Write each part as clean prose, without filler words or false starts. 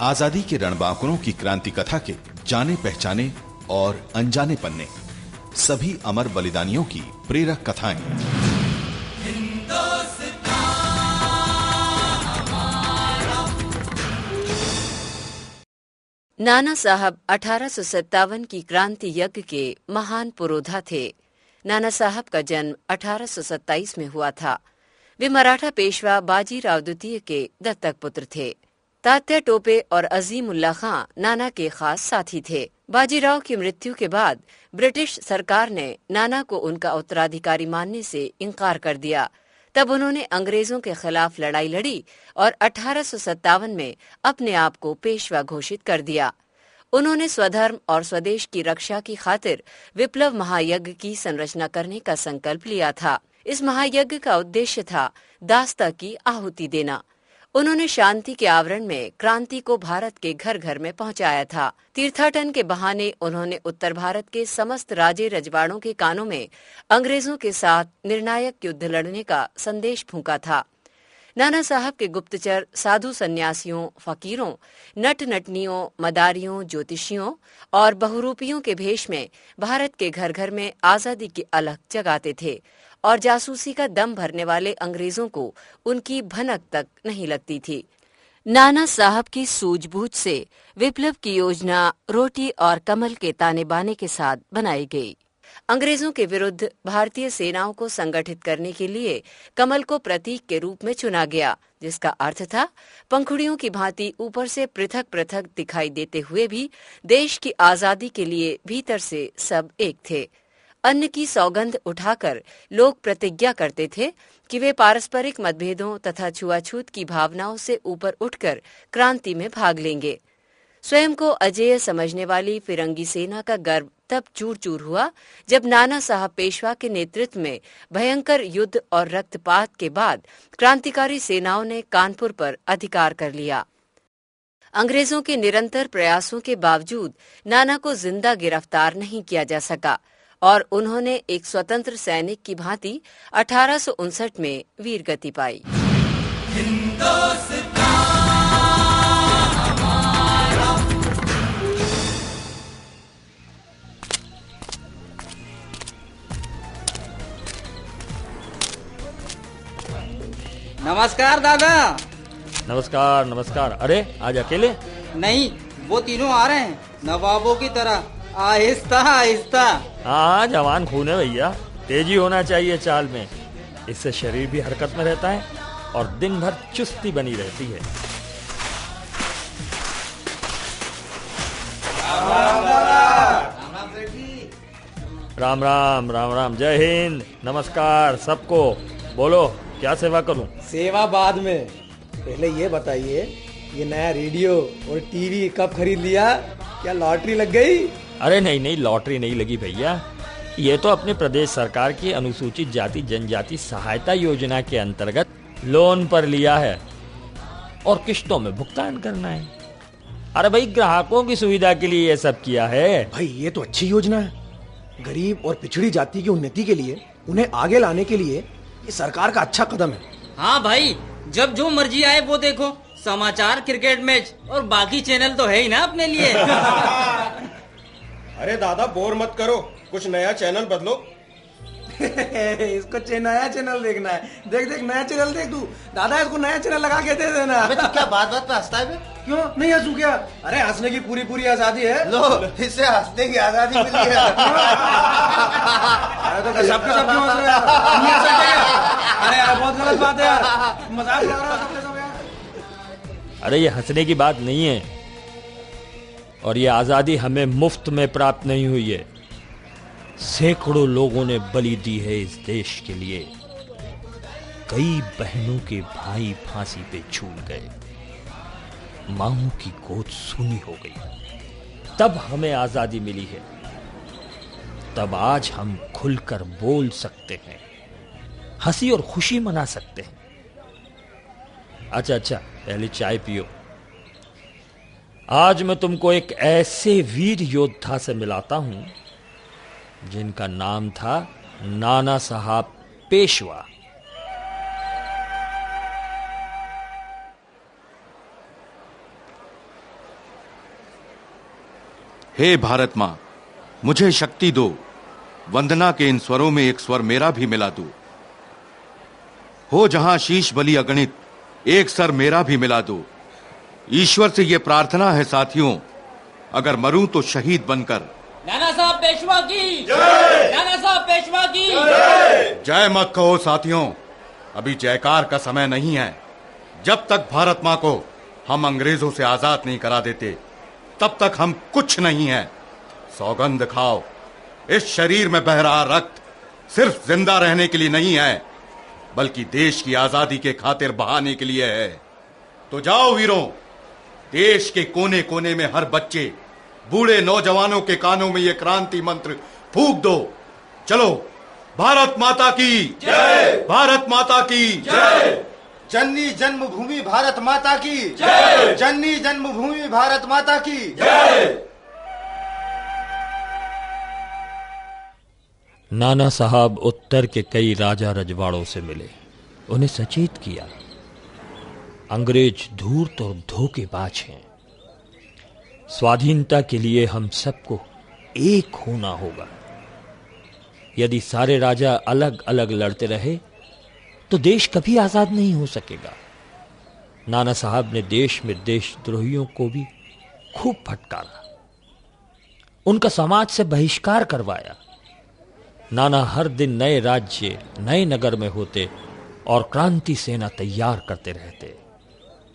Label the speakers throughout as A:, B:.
A: आजादी के रणबांकुरों की क्रांति कथा के जाने पहचाने और अनजाने पन्ने, सभी अमर बलिदानियों की प्रेरक कथाएं।
B: नाना साहब 1857 की क्रांति यज्ञ के महान पुरोधा थे। नाना साहब का जन्म 1827 में हुआ था। वे मराठा पेशवा बाजीराव द्वितीय के दत्तक पुत्र थे। तात्या टोपे और अजीमुल्ला खां नाना के खास साथी थे। बाजीराव की मृत्यु के बाद ब्रिटिश सरकार ने नाना को उनका उत्तराधिकारी मानने से इनकार कर दिया। तब उन्होंने अंग्रेजों के खिलाफ लड़ाई लड़ी और 1857 में अपने आप को पेशवा घोषित कर दिया। उन्होंने स्वधर्म और स्वदेश की रक्षा की खातिर विप्लव महायज्ञ की संरचना करने का संकल्प लिया था। इस महायज्ञ का उद्देश्य था दास्ता की आहुति देना। उन्होंने शांति के आवरण में क्रांति को भारत के घर घर में पहुंचाया था। तीर्थाटन के बहाने उन्होंने उत्तर भारत के समस्त राजे रजवाड़ों के कानों में अंग्रेजों के साथ निर्णायक युद्ध लड़ने का संदेश फूंका था। नाना साहब के गुप्तचर साधु सन्यासियों, फकीरों, नट नटनियों, मदारियों, ज्योतिषियों और बहुरूपियों के भेष में भारत के घर घर में आजादी की अलख जगाते थे और जासूसी का दम भरने वाले अंग्रेजों को उनकी भनक तक नहीं लगती थी। नाना साहब की सूझबूझ से विप्लव की योजना रोटी और कमल के ताने बाने के साथ बनाई गई। अंग्रेजों के विरुद्ध भारतीय सेनाओं को संगठित करने के लिए कमल को प्रतीक के रूप में चुना गया, जिसका अर्थ था पंखुड़ियों की भांति ऊपर से पृथक पृथक दिखाई देते हुए भी देश की आजादी के लिए भीतर से सब एक थे। अन्न की सौगंध उठाकर लोग प्रतिज्ञा करते थे कि वे पारस्परिक मतभेदों तथा छुआछूत की भावनाओं से ऊपर उठकर क्रांति में भाग लेंगे। स्वयं को अजेय समझने वाली फिरंगी सेना का गर्व तब चूर चूर हुआ जब नाना साहब पेशवा के नेतृत्व में भयंकर युद्ध और रक्तपात के बाद क्रांतिकारी सेनाओं ने कानपुर पर अधिकार कर लिया। अंग्रेजों के निरंतर प्रयासों के बावजूद नाना को जिंदा गिरफ्तार नहीं किया जा सका और उन्होंने एक स्वतंत्र सैनिक की भांति 1859 में वीरगति पाई।
C: नमस्कार दादा।
D: नमस्कार नमस्कार। अरे आज अकेले?
C: नहीं, वो तीनों आ रहे हैं नवाबों की तरह, आहिस्ता आहिस्ता।
D: हाँ, जवान खून है भैया, तेजी होना चाहिए चाल में। इससे शरीर भी हरकत में रहता है और दिन भर चुस्ती बनी रहती है। राम राम राम राम। जय हिंद। नमस्कार सबको। बोलो, क्या सेवा करूं?
E: सेवा बाद में, पहले ये बताइए, ये नया रेडियो और टीवी कब खरीद लिया? क्या लॉटरी लग गई?
D: अरे नहीं नहीं, लॉटरी नहीं लगी भैया। ये तो अपने प्रदेश सरकार की अनुसूचित जाति जनजाति सहायता योजना के अंतर्गत लोन पर लिया है और किश्तों में भुगतान करना है। अरे भाई, ग्राहकों की सुविधा के लिए ये सब किया है।
E: भाई ये तो अच्छी योजना है। गरीब और पिछड़ी जाति की उन्नति के लिए, उन्हें आगे लाने के लिए ये सरकार का अच्छा कदम है।
C: हाँ भाई, जब जो मर्जी आए वो देखो, समाचार, क्रिकेट मैच और बाकी चैनल तो है ही ना अपने लिए।
F: अरे दादा, बोर मत करो, कुछ नया चैनल बदलो।
E: इसको नया चैनल देखना है। देख देख, नया चैनल देख तू। दादा, इसको नया चैनल लगा के दे देना।
G: अबे तो क्या बात बात पे हंसता है बे?
E: क्यों नहीं हंसू क्या? अरे हंसने की पूरी पूरी आजादी है।
G: लो, इससे हंसने की आजादी मिली है।
E: अरे तो सब क्यों हंस रहे हैं? अरे यार, बहुत गलत बात है यार, मजाक लग रहा है सबके सब यार।
D: अरे ये हंसने की बात नहीं है, और ये आजादी हमें मुफ्त में प्राप्त नहीं हुई है। सैकड़ों लोगों ने बलि दी है इस देश के लिए। कई बहनों के भाई फांसी पे झूल गए, मांओं की गोद सूनी हो गई, तब हमें आजादी मिली है। तब आज हम खुलकर बोल सकते हैं, हंसी और खुशी मना सकते हैं। अच्छा, पहले चाय पियो। आज मैं तुमको एक ऐसे वीर योद्धा से मिलाता हूं जिनका नाम था नाना साहब पेशवा।
H: हे भारत मां, मुझे शक्ति दो, वंदना के इन स्वरों में एक स्वर मेरा भी मिला दो। हो जहां शीश बलि अगणित, एक सर मेरा भी मिला दो। ईश्वर से यह प्रार्थना है साथियों, अगर मरूं तो शहीद बनकर।
C: नाना साहब पेशवा की जय, नाना साहब पेशवा की जय।
H: जय मत कहो साथियों, अभी जयकार का समय नहीं है। जब तक भारत मां को हम अंग्रेजों से आजाद नहीं करा देते, तब तक हम कुछ नहीं है। सौगंध खाओ, इस शरीर में बह रहा रक्त सिर्फ जिंदा रहने के लिए नहीं है, बल्कि देश की आजादी के खातिर बहाने के लिए है। तो जाओ वीरों, देश के कोने कोने में हर बच्चे, बूढ़े नौजवानों के कानों में ये क्रांति मंत्र फूंक दो। चलो, भारत माता की जय, भारत माता की जय,
G: जननी जन्मभूमि भारत माता की जय, जननी जन्मभूमि भारत माता की जय।
D: नाना साहब उत्तर के कई राजा रजवाड़ों से मिले, उन्हें सचेत किया, अंग्रेज धूर्त और धोखेबाज हैं। स्वाधीनता के लिए हम सबको एक होना होगा। यदि सारे राजा अलग अलग लड़ते रहे तो देश कभी आजाद नहीं हो सकेगा। नाना साहब ने देश में देशद्रोहियों को भी खूब फटकारा, उनका समाज से बहिष्कार करवाया। नाना हर दिन नए राज्य, नए नगर में होते और क्रांति सेना तैयार करते रहते।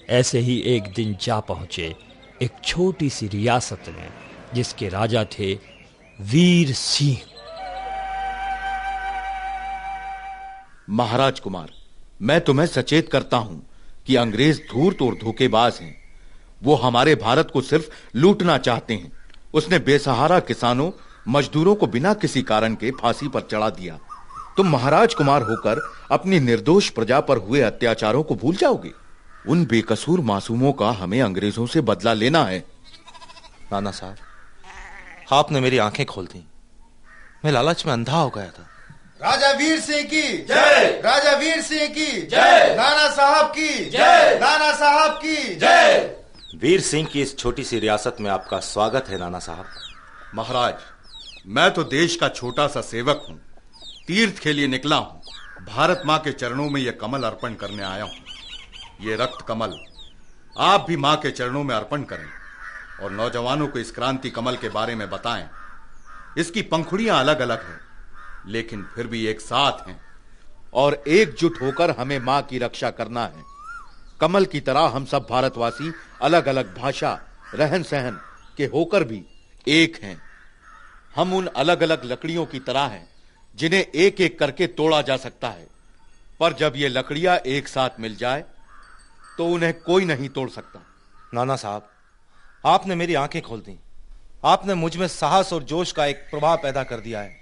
D: ऐसे ही एक दिन जा पहुंचे एक छोटी सी रियासत में, जिसके राजा थे वीर सिंह।
H: महाराज कुमार, मैं तुम्हें सचेत करता हूं कि अंग्रेज धूर्त और धोखेबाज हैं। वो हमारे भारत को सिर्फ लूटना चाहते हैं। उसने बेसहारा किसानों, मजदूरों को बिना किसी कारण के फांसी पर चढ़ा दिया। तुम महाराज कुमार होकर अपनी निर्दोष प्रजा पर हुए अत्याचारों को भूल जाओगे? उन बेकसूर मासूमों का हमें अंग्रेजों से बदला लेना है।
I: नाना साहब, आपने मेरी आंखें खोल दी। मैं लालच में अंधा हो गया था।
G: राजा वीर सिंह की जय, राजा वीर सिंह की जय, नाना साहब की जय, नाना साहब की जय।
I: वीर सिंह की इस छोटी सी रियासत में आपका स्वागत है नाना साहब।
H: महाराज, मैं तो देश का छोटा सा सेवक हूं, तीर्थ के लिए निकला हूं। भारत मां के चरणों में यह कमल अर्पण करने आया हूं। ये रक्त कमल आप भी मां के चरणों में अर्पण करें और नौजवानों को इस क्रांति कमल के बारे में बताएं। इसकी पंखुड़ियां अलग अलग हैं, लेकिन फिर भी एक साथ हैं और एकजुट होकर हमें मां की रक्षा करना है। कमल की तरह हम सब भारतवासी अलग अलग भाषा, रहन सहन के होकर भी एक हैं। हम उन अलग अलग लकड़ियों की तरह हैं जिन्हें एक एक करके तोड़ा जा सकता है, पर जब ये लकड़ियां एक साथ मिल जाए तो उन्हें कोई नहीं तोड़ सकता।
I: नाना साहब, आपने मेरी आंखें खोल दी। आपने मुझ में साहस और जोश का एक प्रभाव पैदा कर दिया है।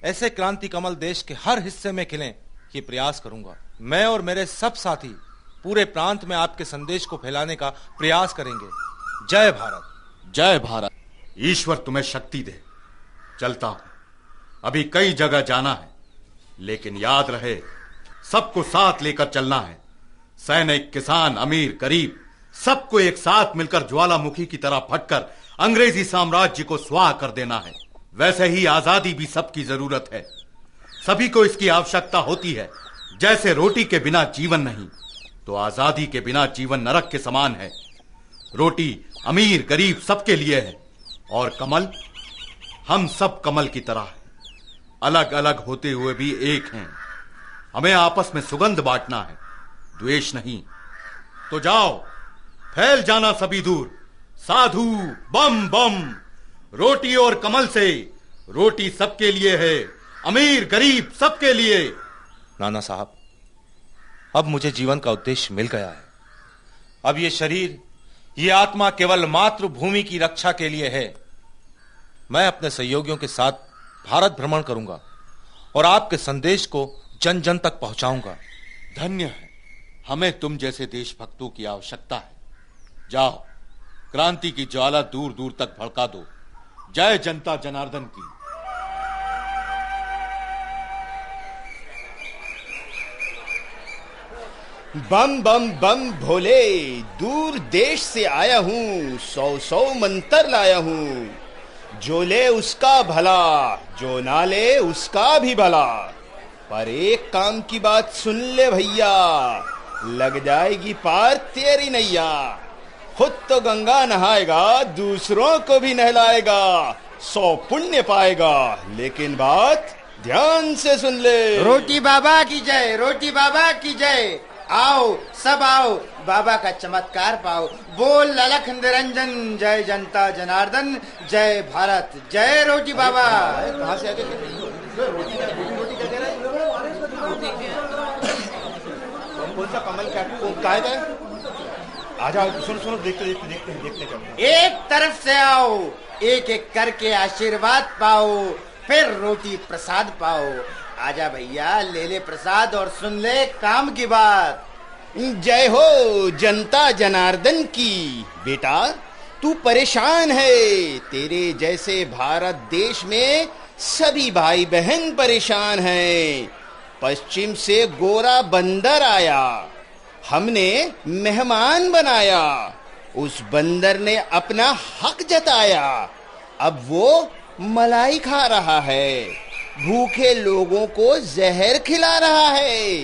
I: ऐसे क्रांति कमल देश के हर हिस्से में खिलें, ये प्रयास करूंगा। मैं और मेरे सब साथी पूरे प्रांत में आपके संदेश को फैलाने का प्रयास करेंगे। जय भारत,
H: जय भारत। ईश्वर तुम्हें शक्ति दे। चलता हूं, अभी कई जगह जाना है, लेकिन याद रहे सबको साथ लेकर चलना है। सैनिक, किसान, अमीर, गरीब, सबको एक साथ मिलकर ज्वालामुखी की तरह फटकर अंग्रेजी साम्राज्य को स्वाह कर देना है। वैसे ही आजादी भी सबकी जरूरत है। सभी को इसकी आवश्यकता होती है। जैसे रोटी के बिना जीवन नहीं, तो आजादी के बिना जीवन नरक के समान है। रोटी अमीर गरीब सबके लिए है, और कमल हम सब कमल की तरह है। अलग अलग होते हुए भी एक हैं। हमें आपस में सुगंध बांटना है, द्वेष नहीं। तो जाओ, फैल जाना सभी दूर। साधु बम बम। रोटी और कमल से, रोटी सबके लिए है, अमीर गरीब सबके लिए।
I: नाना साहब, अब मुझे जीवन का उद्देश्य मिल गया है। अब ये शरीर, ये आत्मा केवल मातृभूमि की रक्षा के लिए है। मैं अपने सहयोगियों के साथ भारत भ्रमण करूंगा और आपके संदेश को जन जन तक पहुंचाऊंगा।
H: धन्य है, हमें तुम जैसे देशभक्तों की आवश्यकता है। जाओ, क्रांति की ज्वाला दूर दूर तक भड़का दो। जय जनता जनार्दन की।
J: बम बम बम भोले, दूर देश से आया हूँ, 100 मंत्र लाया हूँ। जो ले उसका भला, जो ना ले उसका भी भला। पर एक काम की बात सुन ले भैया, लग जाएगी पार तेरी नैया। खुद तो गंगा नहाएगा, दूसरों को भी नहलाएगा, 100 पुण्य पाएगा। लेकिन बात ध्यान से सुन ले।
G: रोटी बाबा की जय, रोटी बाबा की जय। आओ सब आओ, बाबा का चमत्कार पाओ। बोल ललख निरंजन, जय जनता जनार्दन, जय भारत, जय रोटी बाबा।
J: कहां से आ गए? कौन सा कमल क्या है? आ जाओ, सुनो देखते चलो।
G: एक तरफ से आओ, एक एक करके आशीर्वाद पाओ, फिर रोटी प्रसाद पाओ। आजा भैया, ले ले प्रसाद और सुन ले काम की बात।
J: जय हो जनता जनार्दन की। बेटा तू परेशान है, तेरे जैसे भारत देश में सभी भाई बहन परेशान हैं। पश्चिम से गोरा बंदर आया, हमने मेहमान बनाया। उस बंदर ने अपना हक जताया, अब वो मलाई खा रहा है, भूखे लोगों को जहर खिला रहा है।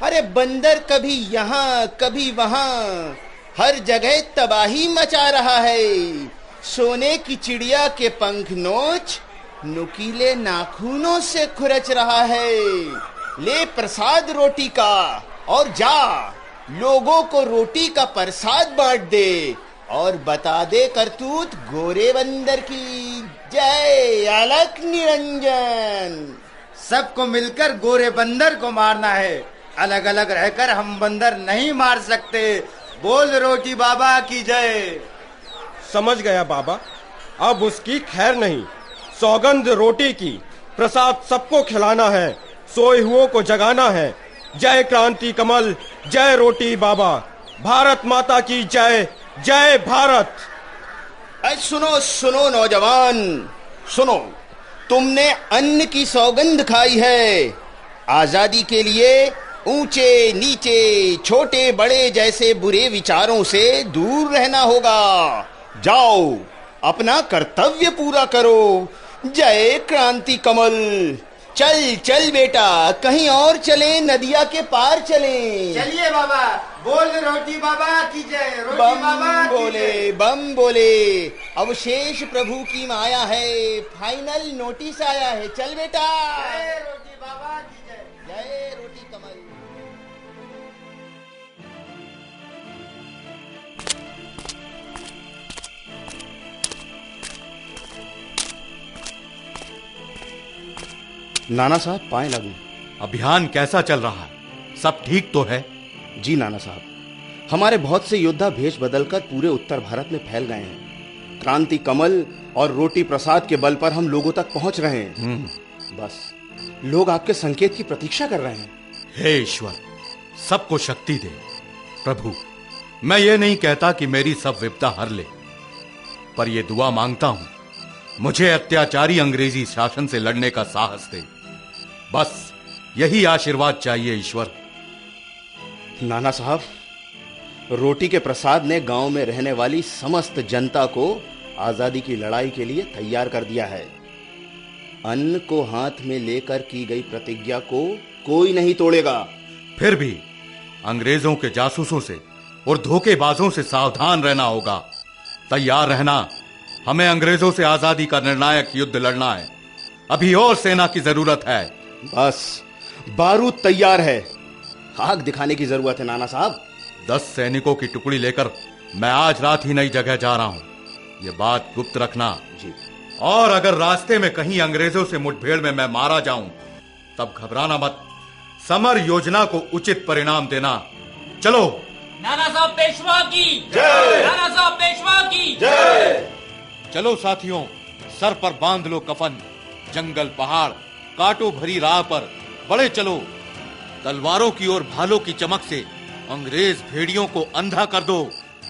J: अरे बंदर कभी यहाँ कभी वहाँ, हर जगह तबाही मचा रहा है। सोने की चिड़िया के पंख नोच, नुकीले नाखूनों से खुरच रहा है। ले प्रसाद रोटी का और जा, लोगों को रोटी का प्रसाद बांट दे और बता दे करतूत गोरे बंदर की। जय अलख निरंजन।
G: सबको मिलकर गोरे बंदर को मारना है, अलग अलग रहकर हम बंदर नहीं मार सकते। बोल रोटी बाबा की जय।
F: समझ गया बाबा, अब उसकी खैर नहीं। सौगंध रोटी की, प्रसाद सबको खिलाना है, सोए हुओं को जगाना है। जय क्रांति कमल, जय रोटी बाबा, भारत माता की जय, जय भारत।
J: सुनो सुनो नौजवान, सुनो, तुमने अन्न की सौगंध खाई है। आजादी के लिए ऊंचे नीचे छोटे बड़े जैसे बुरे विचारों से दूर रहना होगा। जाओ अपना कर्तव्य पूरा करो। जय क्रांति कमल। चल चल बेटा, कहीं और चले, नदिया के पार चले।
G: चलिए बाबा, बोल रोटी बाबा की जय, रोटी
J: बम
G: बाबा की
J: बोले
G: जय।
J: बम बोले। अवशेष प्रभु की माया है, फाइनल नोटिस आया है। चल बेटा।
G: जय रोटी बाबा की जय।
J: जय रोटी कमल। नाना साहब, पाए लागू।
H: अभियान कैसा चल रहा है? सब ठीक तो है?
J: जी नाना साहब, हमारे बहुत से योद्धा भेष बदलकर पूरे उत्तर भारत में फैल गए हैं। क्रांति कमल और रोटी प्रसाद के बल पर हम लोगों तक पहुंच रहे हैं। बस लोग आपके संकेत की प्रतीक्षा कर रहे हैं।
H: हे ईश्वर, सबको शक्ति दे। प्रभु, मैं ये नहीं कहता कि मेरी सब विपदा हर ले, पर यह दुआ मांगता हूं, मुझे अत्याचारी अंग्रेजी शासन से लड़ने का साहस दे। बस यही आशीर्वाद चाहिए ईश्वर।
J: नाना साहब, रोटी के प्रसाद ने गांव में रहने वाली समस्त जनता को आजादी की लड़ाई के लिए तैयार कर दिया है। अन्न को हाथ में लेकर की गई प्रतिज्ञा को कोई नहीं तोड़ेगा।
H: फिर भी अंग्रेजों के जासूसों से और धोखेबाजों से सावधान रहना होगा। तैयार रहना, हमें अंग्रेजों से आजादी का निर्णायक युद्ध लड़ना है। अभी और सेना की जरूरत है।
J: बस बारूद तैयार है, आग दिखाने की जरूरत है। नाना साहब,
H: 10 सैनिकों की टुकड़ी लेकर मैं आज रात ही नई जगह जा रहा हूं। ये बात गुप्त रखना
J: जी।
H: और अगर रास्ते में कहीं अंग्रेजों से मुठभेड़ में मैं मारा जाऊं, तब घबराना मत। समर योजना को उचित परिणाम देना। चलो।
C: नाना साहब पेशवा की
H: जय।
C: नाना साहब पेशवा की
H: जय। चलो साथियों, सर पर बांध लो कफन। जंगल पहाड़ कांटों भरी राह पर बड़े चलो। तलवारों की और भालों की चमक से अंग्रेज भेड़ियों को अंधा कर दो।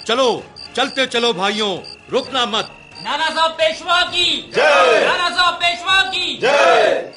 H: चलो, चलते चलो भाइयों, रुकना मत।
C: नाना साहब पेशवा की
H: जय।
C: नाना साहब पेशवा की
H: जय।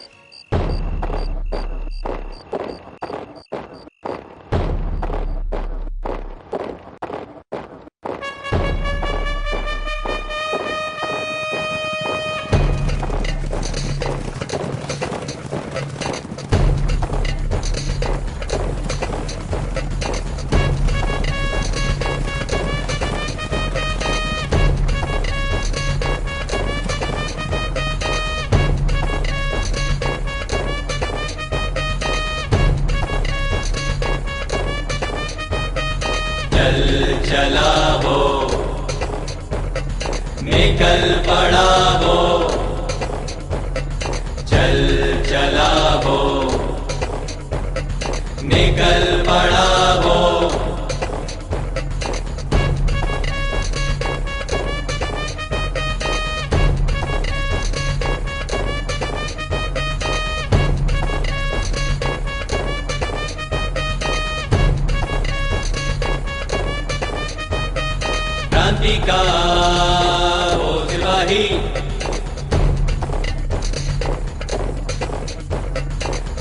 K: निकल पड़ा वो, चल चला वो, निकल पड़ा वो। क्रांति का वो सिपाही,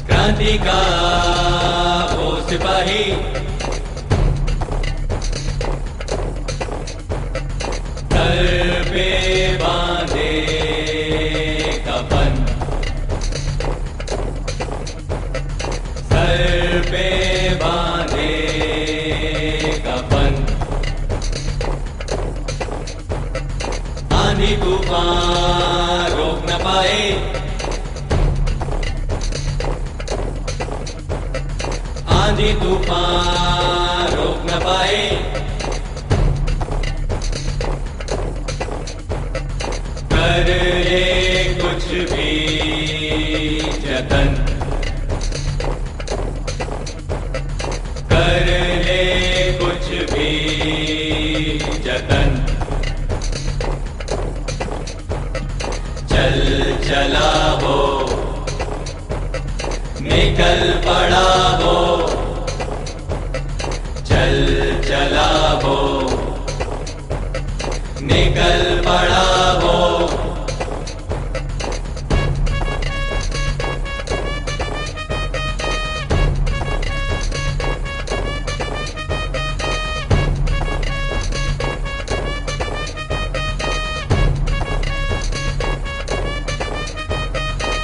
K: क्रांति का वो सिपाही, सर पे बांधे कफन, सर पे बांधे कफन। आंधी तूफान रोक न पाए, आंधी तूफान रोक न पाए। कर ले कुछ भी जतन, कर ले कुछ भी जतन। चल चला वो, निकल पड़ा वो, चल चला वो, निकल पड़ा वो।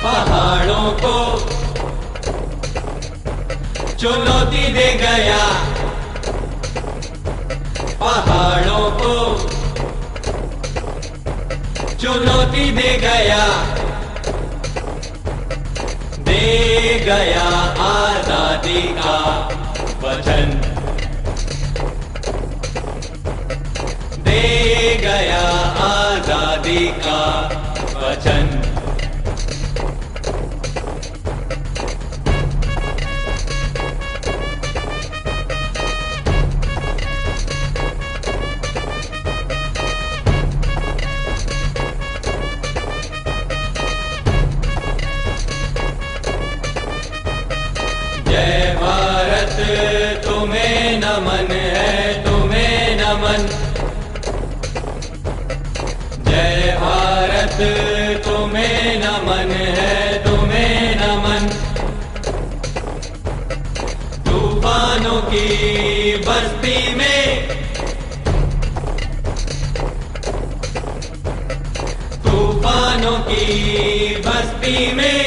K: पहाड़ों को चुनौती दे गया, पहाड़ों को चुनौती दे गया, दे गया आजादी का वचन, दे गया आजादी का वचन। जय भारत तुम्हें नमन है, तुम्हें नमन। जय भारत तुम्हें नमन है, तुम्हें नमन। तूफानों की बस्ती में, तूफानों की बस्ती में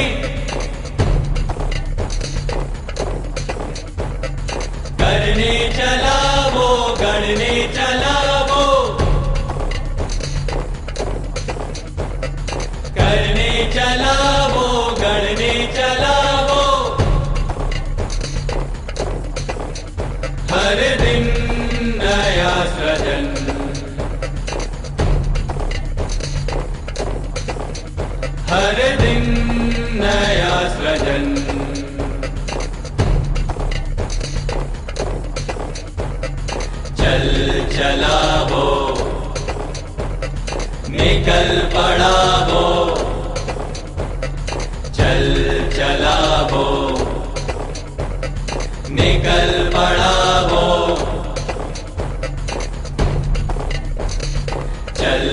K: करने चला वो, गढ़ने चला वो, करने चला वो, गढ़ने चला वो। हर दिन नया सृजन, हर दिन नया सृजन। चल चला वो, निकल पड़ा वो, चल चला वो, निकल पड़ा वो। चल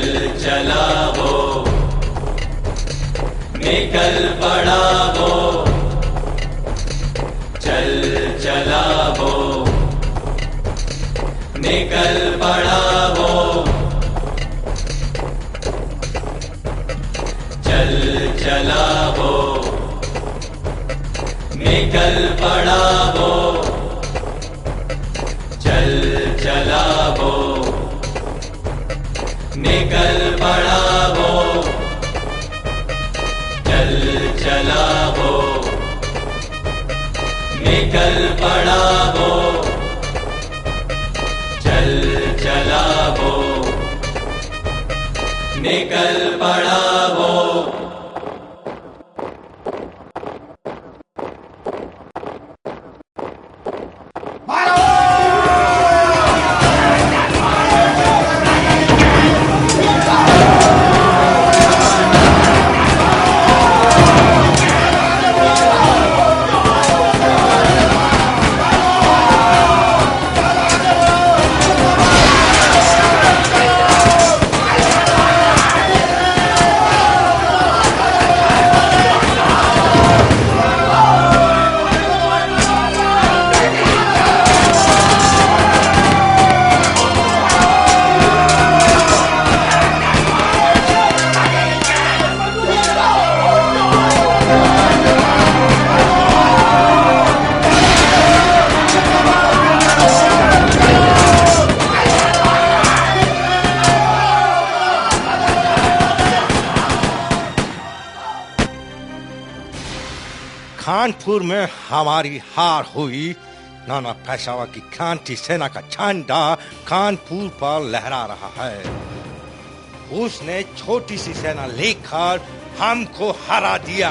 K: चला वो, निकल पड़ा वो, चल चला वो, निकल पड़ा वो। चल चला वो, निकल पड़ा वो, चल चला वो, निकल पड़ा वो। चल चला वो, निकल पड़ा वो, चल चला वो, निकल पड़ा वो।
I: कानपुर में हमारी हार हुई। नाना पेशवा की क्रांति सेना का झंडा कानपुर पर लहरा रहा है। उसने छोटी सी सेना लेकर हमको हरा दिया।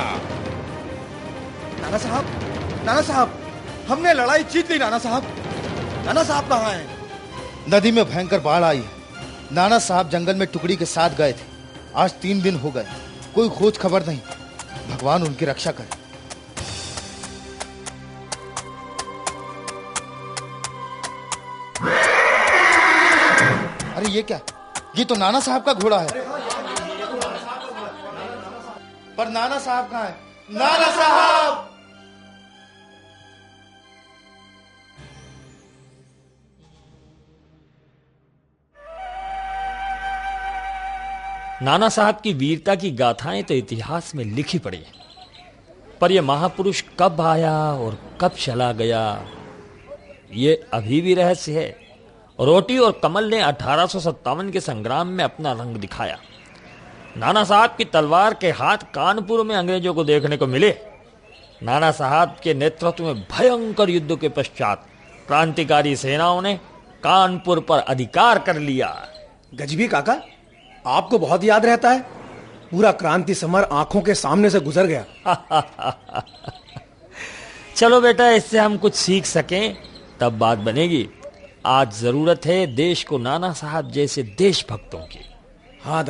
F: नाना साहब, हमने लड़ाई जीत ली। नाना साहब कहाँ हैं?
G: नदी में भयंकर बाढ़ आई है। नाना साहब जंगल में टुकड़ी के साथ गए थे। आज 3 दिन हो गए, कोई खोज खबर नहीं। भगवान उनकी रक्षा करे। अरे ये क्या? ये तो नाना साहब का घोड़ा है। पर नाना साहब कहाँ हैं? नाना साहब!
D: नाना साहब की वीरता की गाथाएं तो इतिहास में लिखी पड़ी हैं, पर यह महापुरुष कब आया और कब चला गया, ये अभी भी रहस्य है। रोटी और कमल ने 1857 के संग्राम में अपना रंग दिखाया। नाना साहब की तलवार के हाथ कानपुर में अंग्रेजों को देखने को मिले। नाना साहब के नेतृत्व में भयंकर युद्ध के पश्चात क्रांतिकारी सेनाओं ने कानपुर पर अधिकार कर लिया।
E: गजबी काका, आपको बहुत याद रहता है। पूरा क्रांति समर आंखों के सामने से गुजर गया।
D: चलो बेटा, इससे हम कुछ सीख सकें तब बात बनेगी। आज जरूरत है देश को नाना साहब जैसे देशभक्तों की।
E: हाँ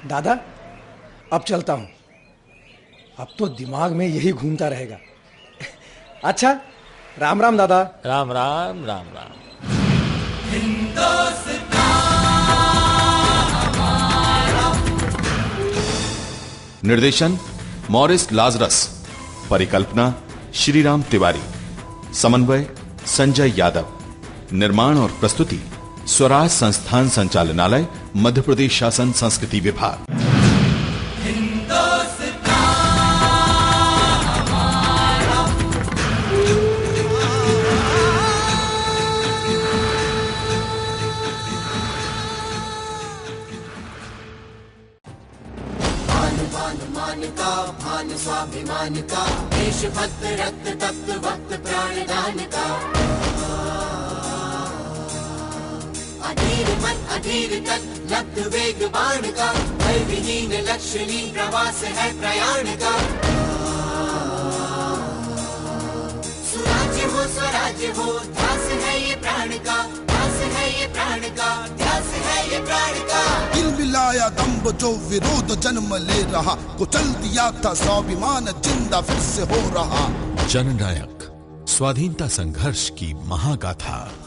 E: दादा, अब चलता हूं। अब तो दिमाग में यही घूमता रहेगा। अच्छा, राम राम दादा।
D: राम राम राम राम।
A: निर्देशन मॉरिस लाजरस। परिकल्पना श्रीराम तिवारी। समन्वय संजय यादव। निर्माण और प्रस्तुति स्वराज संस्थान संचालनालय, मध्य प्रदेश शासन संस्कृति विभाग।
K: भान स्वाभिमान का, देशभक्त रक्त तप्त भक्त प्राणदान का। अधीर मन अधीर तक लब्ध वेग बाण का, भय विहीन लक्ष्यहीन प्रवास है प्रयाण का। सुराज्य हो स्वराज्य हो, ध्यास है ये प्राण का, ध्यास है ये प्राण का, ध्यास है ये प्राण का।
L: दिल मिलाया दम्भ जो विरोध जन्म ले रहा, कुचल दिया था स्वाभिमान जिंदा फिर से हो रहा।
A: जननायक, स्वाधीनता संघर्ष की महागाथा।